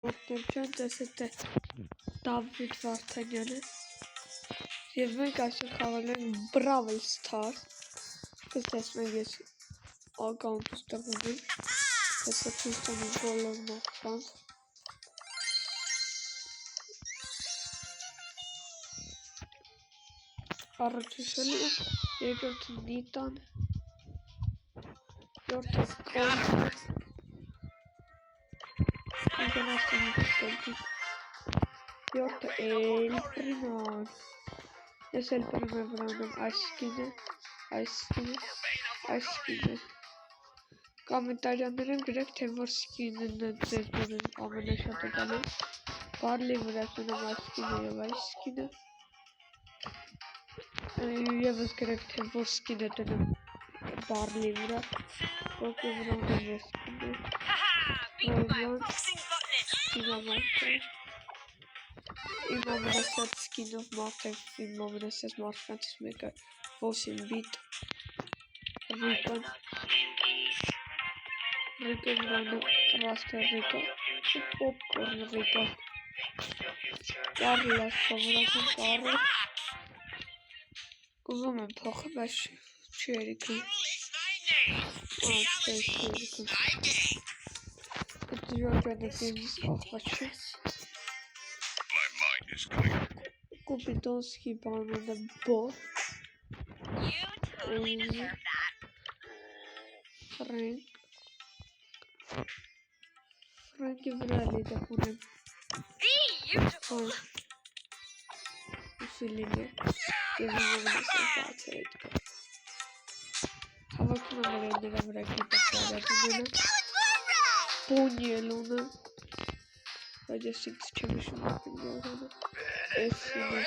Ողջույն, տեսեք թե Դավիթ Վարդանյանը եւ մենք այսօր խաղալ ենք Brawl Stars։ Տեսնենք ես ակաունտ ստեղծում եմ։ Տեսեք ցույց տամ բոլոր մարդկանց։ Առաջին երկրորդը Նիտան, երրորդը Կոմպոտ, երրորդը Էլպրիման, ես Էլպրիմը վրանամ այս սկինը, կոմենտարիաներում գրեք թե որ սկինն է ձեզ դուրն ամենաշատը գալու, Բարլի վրա սունեմ այս սկինը և այս սկինը, Եվս գրեք թե որ սկին է տնեմ Բարլի վրա, Ռոկի վրա ունեմ ես սկինը, Ռոյլան, իմ ամենասած սկինով մարդ է, իմ ամենասած մարդկանցից մեկը 8 բիտ, Ռիկը վրա ունեմ Ռաստեր Ռիկը, Պոպկորն Ռիկը, Կարլը, սովորական Կարլը, ուզում եմ փոխը, բայց չի երիքը, Կուպիտոնսկի բանանը բոտ, Ֆրենկի վրա լիդապ ունեմ, ուսիլին է, և իմովնասը բաց է հետկա, հավաքում եմ նրա վրա գիտապ բարատ ունենը, Պոնի էլ ունեմ, բայց ես ինքս չեմ իշում ապին գողանը, էսին է,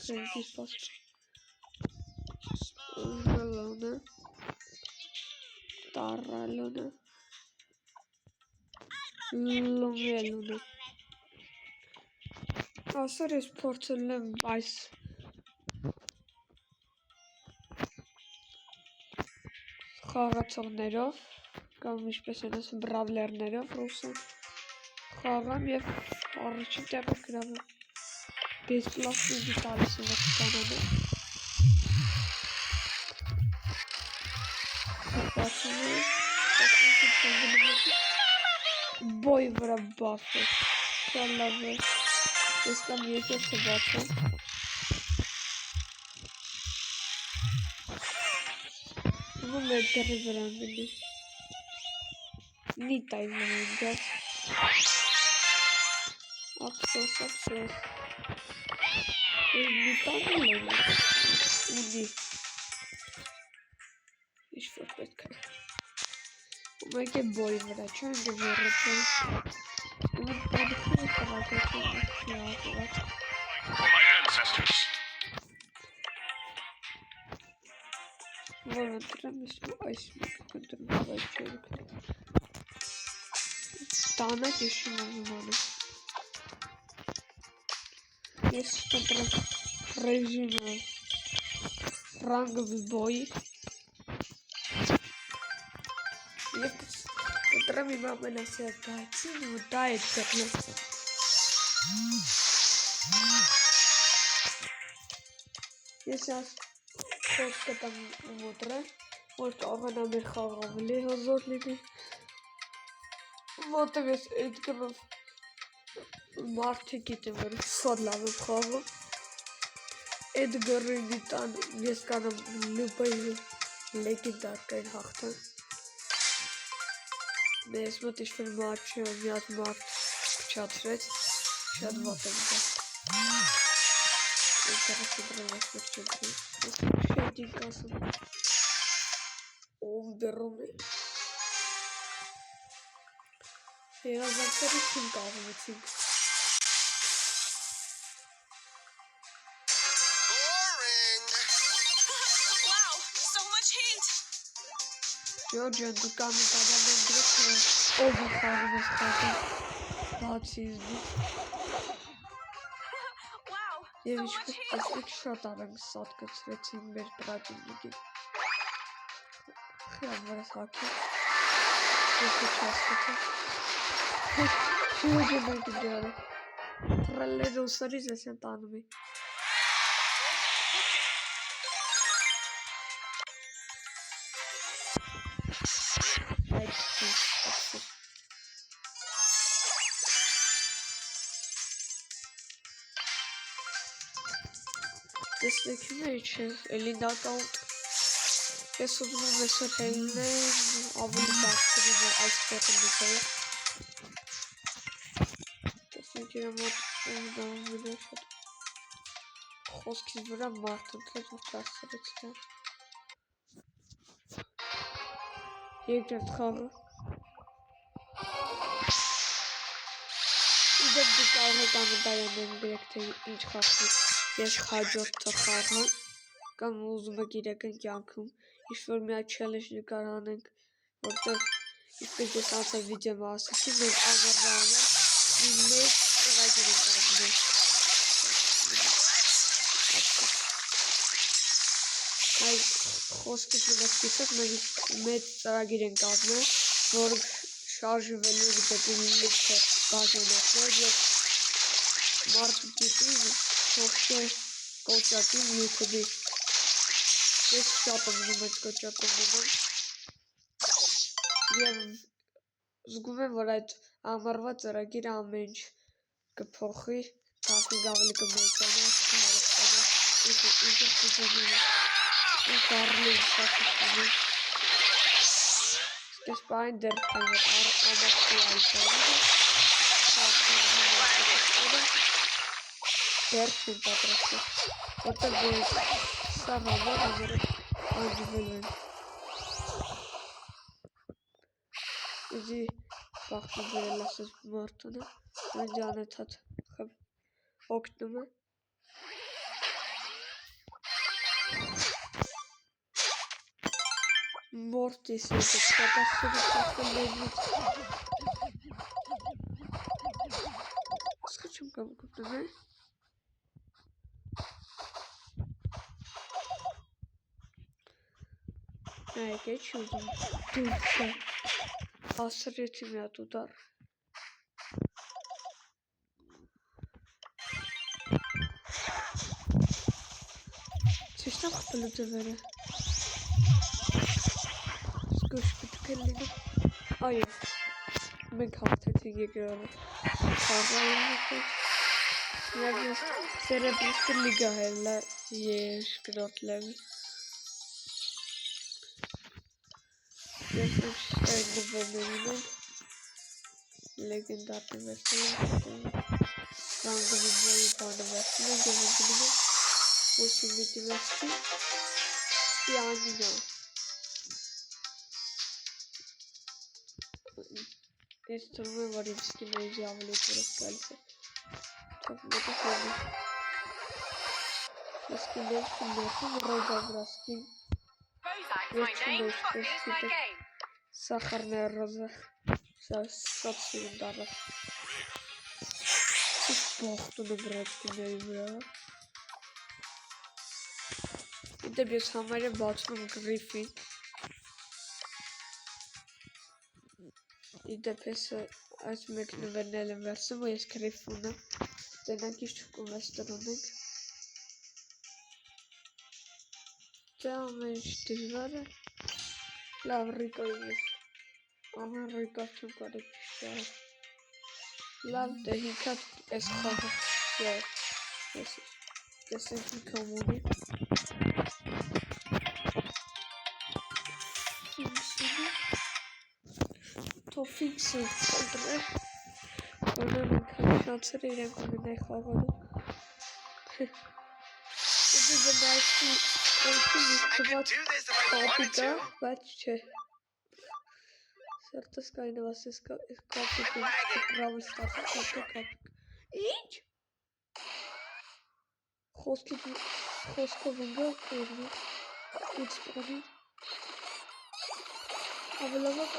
Ֆրենկի սպաստ, Ուժալոնը, Տարալոնը, Լոմելոնը, ասար ես փորձել եմ այս խաղացողներով, կամ ինչպես են ասում բրավլերներով ռուսան, խաղամ և առաջին տեղը գրավում, բեսպլասնի տալիս եմ վախկանանը, Բոյ վրա բաց է, շատ լավ է, ես կամ երկրորդը բաց է, ում է դրի վրա գնի, Նիտայի վրա գաց, ապսոս, ես Նիտան ունի, ինչ-որ պետք է, մեկ է բոյ վրա, չան գվորը չան, ում պարիքն է կրակացին աղված, որ ընտրեմ ես այս մեկը կընտրում այս չերիքը, տանակ իշում ուզում անեմ, ես կընտրեմ ռեժիմը, ռանգվ բոյ, և կընտրեմ իմ ամենասիրած գայցին ու դա է դրնեմ, ես այս խոտ կտամ մոտրը, որ կաղանամ էր խաղավլի հազոր լինի, ոտև ես էդգրով մարդի գիտեմ, որ շատ լավ եմ խաղում, էդգրի նիտան ես կանամ լուպայի լեգենդար կային հաղթան, Ես մոտ ինչ-որ մաչը մի հատ մարդ փչացրեց, շատ վատ եմ դա։ Ես դրասը դրեմ այս մոտ չեմ դրում, ես շեյդինգ ասում, ով դրում է։ Երազանքների չին կաղվեցինք։ Ջորջան դու կոմենտարիաներում գրեք թե ով է խաղում ես խաղում բացի ինձնից և ինչպես տեսնեք շատ արագ սատկացրեցին մեր պրատինիկին խիավ վրս հաքի Շուրջը մենք դերը։ Թրելլեր ուսարից ես են տանում է։ Տեսնեքին է չէ, էլինդական ես ուզում եմ այսօր հելնեն ավելի բարձրին է այս տեխնիկայը տեսնեք իրը մոտ ունդավում է շատ խոսքից վրա մարդ ընտրեց ու ծարսրեց դա երկրորդ խաղը իդեպ դու կարող եք անվտայանեն գրեք թե ինչ խաղի ես հաջորդը խաղը կամ ուզում եք իրական կյանքում ինչ-որ միա չելենջ նկարանենք, որտեղ ինչպես ես անցած վիդեոյում ասացի, մենք ամառվա համար մի մեծ ծրագիր ենք կազմել։ Այս խոսքից մնացիքով մենք մեծ ծրագիր ենք կազմել, որ շարժվելու դեպի լիքը բաժանորդներ և մարդու գիտի հողկե կոճակին YouTube-ի ես շատ ուզում այդ կոճակում ունեմ և զգում եմ, որ այդ ամառվա ծրագիրը ամեն ինչ կփոխի, կապի ավելի կմեծանա, կհարստանա, ինքը կուզենին ու կարլի շակուստանին Սկես պային դեր կանվեր ամացի այցարին դեր չին պատրաստը, որտեղ բույս սա համար համերը անջվել են Իզի բաղթի բերել ասես մարդունը, մենջի անետհատ օգնում է Մորտիս ես է կատասուրի կատկել լեզնից Ասկա չում կամ կուպնում է Այկ է չի ուզում դուրքը Ասրեցի միատ ուդար Չեշտան խպելու ձվերը Սկուշ կտկել լինում Այո Մենք հաղթեցինք երկրորը Խաղայինը Սերեբրիստը լիգա հելլա երկրորդ լևի Ես այդ նվերներին եմ լեգենդարնի վերցել եմ Ռանգովի բոյի բանը վերցել եմ և ընգնում եմ Ոսիմիտի վերցի Պիանինա Ես թվում եմ, որ իմ սկինը իզի ավելի տուրս գալիս է Թող մոտը հոմի Ես կիներ կիներում ռոզա վրա սկին Ես չունեշ կեսկիտը Սախարնե ռոզա Շատ սիրում դարը Սիչ բողտուն եմ ռոզկիների վրա Իդեպ ես համար եմ բացում եմ գրիֆին Իդեպ ես այս մեկ նվերնել եմ վերսում ու ես գրիֆ ունեմ Տենանք իշ չուկում վեստր ունենք Դե ամեն ինչ դժվար է Լավ ռիկոյի ես Ահա ռիկով չում կարեք ճիշտ Լավ դե հիքատ ես խաղը Տեսենք հիքամ ունի Ֆինքսինի Թող ֆինքսը ծնդրը Որնան ինքան շանցերը իրենք ունենայ խաղալու Ուզի բնայցի Ոնքի վիստված կապիկա, բայց չէ Սերտս կայնով ասես կապիկ Բրավլ ստարսը կապիկ Ինչ? Խոսքով ընգա կորնի Իցպանի Ավելավակ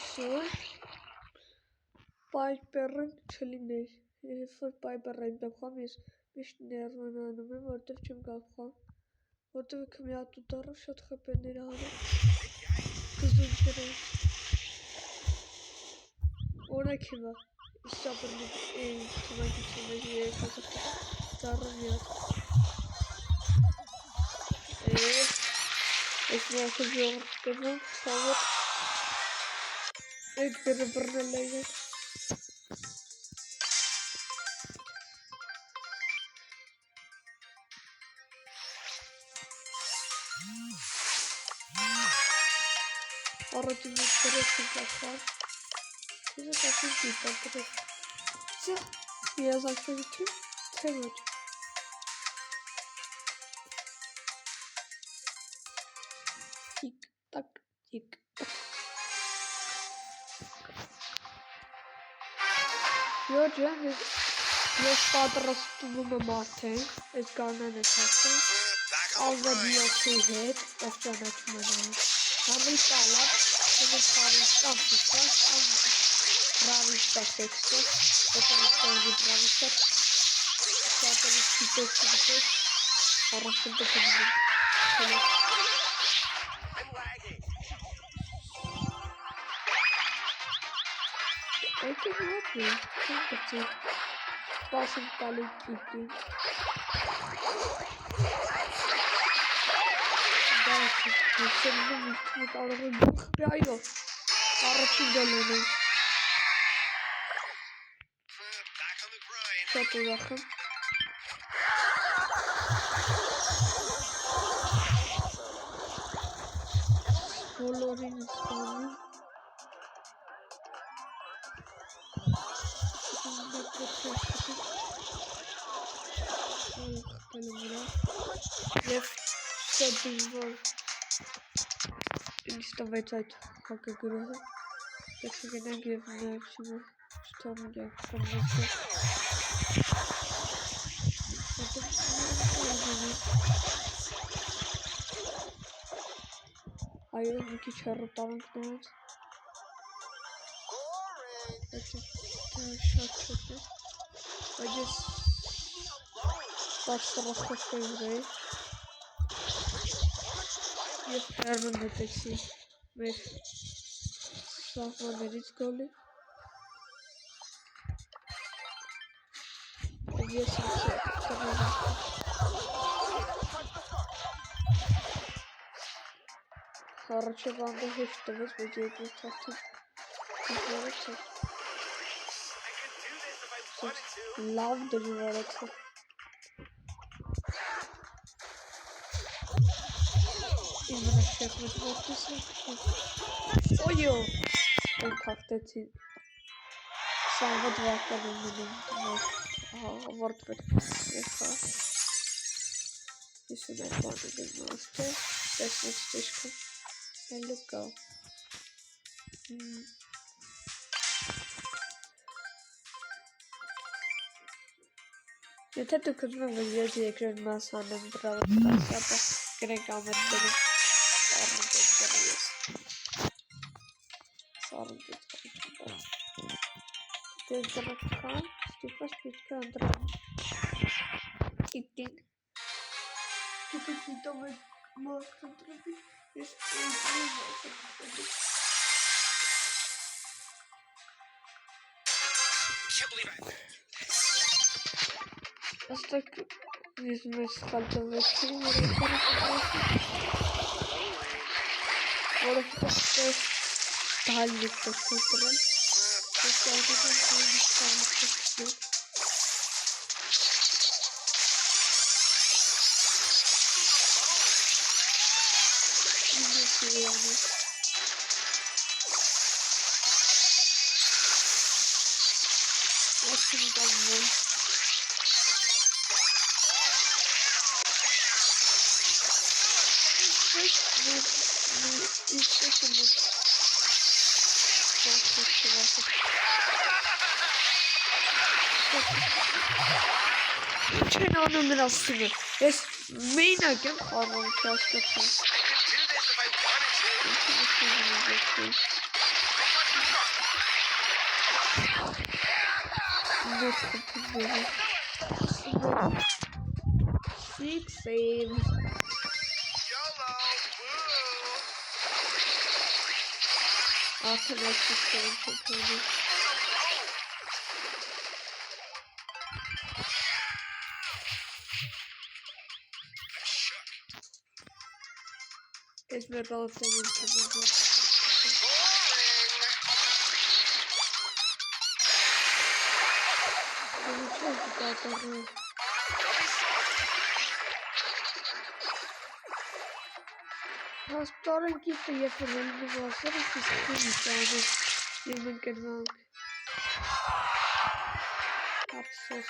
Շոր Պայպերն չլիներ Երբ որ պայպերը իմ դեմ խամ ես միշտ ներվանանում եմ որտև չեմ գալ խամ Որտև եք միատ ու դարը շատ խպերներ հարը Կզունքեր են Rakima. Stopper'ın tırnak içindeki yere kazıp darlamıyor. Esma kızıyor. Kızım. Tavır. Edgar'ı bırnalayacak. Aracın yukarı sıcaklar. Bize takım değil. Biraz aşağı gideyim. Temel. Tik tak tik tak. Göreceğim. Jest padrastwem Martin. Jest garnany czasem. Already okay hit. Zaczynać mnie. Mamy salad. Mamy salad. Pravi perfecto. Potem pravi pravi. Potem super. Ahora siento que no. I can help you. Sympathy. Passing colleague eating. That's out of a book. Behind Çok yakın. Coloring spawning. Left setting var. İşte Zeit Hacke göre. Deswegen geben wir Storm der Konvention. Hayır, iki çarpı tanıklar. I just that's the rock of favorite. Yes, Herman the taxi. With someone that is calling. Yes, Короче, вам даже что вы будете как-то love the developer. Even a check with what this is. Oh, yo! I packed it in. Самого два вот если на плане немножко сейчас слишком легко это только мы возьмете экран масаным право стаса грекам это Temperaturan stifas pitka andra. Eating. Kita tidak makan terlebih. Asta візьме схальтове кіно. Орфо це дальні посмотрим. Це очень давно. Чего он умирал с ними? Есть меня кем он часто там. Six saves. After that, 6 saves. Esmeralda Restaurant gifte je verwenden was er is geschreven in mijn kanaal. Absos.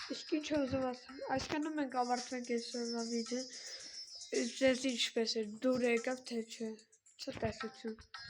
Ich bin schon sowas. Ich kann nur mein Gabart vergessen, wie Ücretsiz ինչպես է դուր եկավ թե չէ չտեսություն